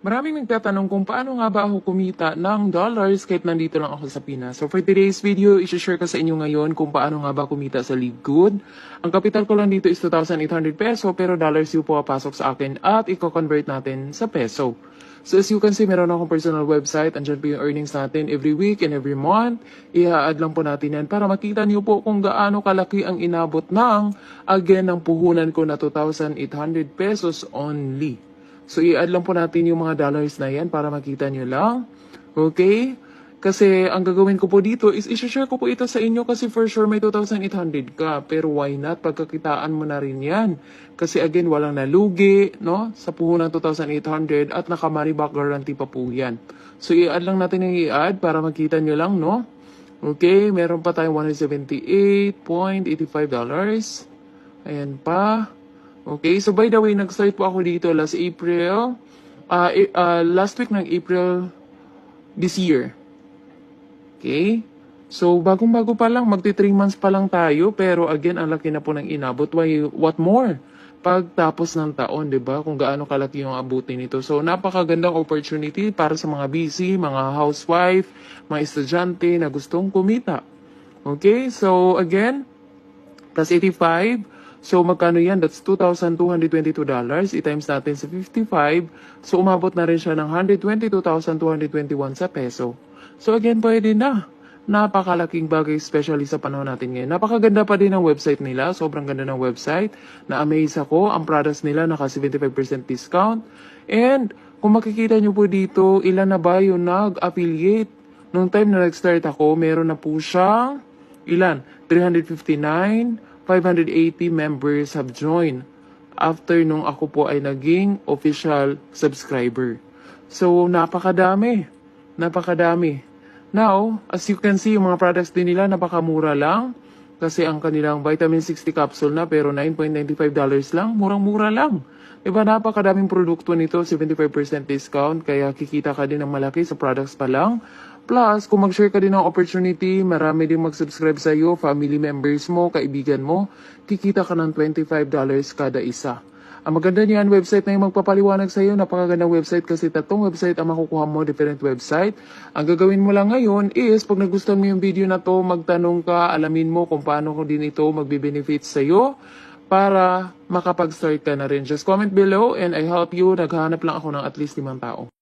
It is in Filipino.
Maraming nagtatanong kung paano nga ba ako kumita ng dollars kahit nandito lang ako sa Pinas. So for today's video, i-share ko sa inyo ngayon kung paano nga ba kumita sa Live Good. Ang capital ko lang dito is 2,800 peso pero dollars yung pumapasok sa akin at i-convert natin sa peso. So as you can see, meron akong personal website. Andyan po yung earnings natin every week and every month. I-add lang po natin yan para makita niyo po kung gaano kalaki ang inabot ng puhunan ko na 2,800 pesos only. So, i-add lang po natin yung mga dollars na yan para makita nyo lang. Okay? Kasi, ang gagawin ko po dito is i-share ko po ito sa inyo kasi for sure may 2,800 ka. Pero why not? Pagkakitaan mo na rin yan. Kasi again, walang nalugi, no? Sa puhunan 2,800 at naka-money-back guarantee pa po yan. So, i-add lang natin yung i-add para makita nyo lang, no? Okay? Meron pa tayong $178.85. Ayan pa. Okay, so by the way, nag-start po ako dito last April. Last week ng April this year. Okay? So, bagong-bago pa lang, magti 3 months pa lang tayo. Pero again, ang laki na po ng inabot. What more? Pagtapos ng taon, di ba? Kung gaano kalaki yung abutin nito. So, napakagandang opportunity para sa mga busy, mga housewife, mga estudyante na gustong kumita. Okay? So, again, plus 85. So, magkano yan? That's $2,222. I-times natin sa 55. So, umabot na rin siya ng 122,221 sa peso. So, again, pwede na. Napakalaking bagay, especially sa panahon natin ngayon. Napakaganda pa din ang website nila. Sobrang ganda ng website. Na-amaze ako. Ang products nila, naka 75% discount. And, kung makikita nyo po dito, ilan na ba yung nag-affiliate? Nung time na nag-start ako, meron na po siyang, ilan? 359, 580 members have joined after nung ako po ay naging official subscriber. So, napakadami. Napakadami. Now, as you can see, yung mga products din nila napakamura lang. Kasi ang kanilang vitamin 60 capsule na pero $9.95 lang. Murang-mura lang. Diba, napakadaming produkto nito, 75% discount. Kaya kikita ka din ng malaki sa products pa lang. Plus, kung mag-share ka din ng opportunity, marami din mag-subscribe sa iyo, family members mo, kaibigan mo, kikita ka ng $25 kada isa. Ang maganda niyan, website na yung magpapaliwanag sa iyo, napakagandang website kasi tatlong website ang makukuha mo, different website. Ang gagawin mo lang ngayon is, pag nagustuhan mo yung video na to, magtanong ka, alamin mo kung paano ko din ito magbe-benefit sa iyo para makapag-start ka na rin. Just comment below and I help you. Naghahanap lang ako ng at least 5 tao.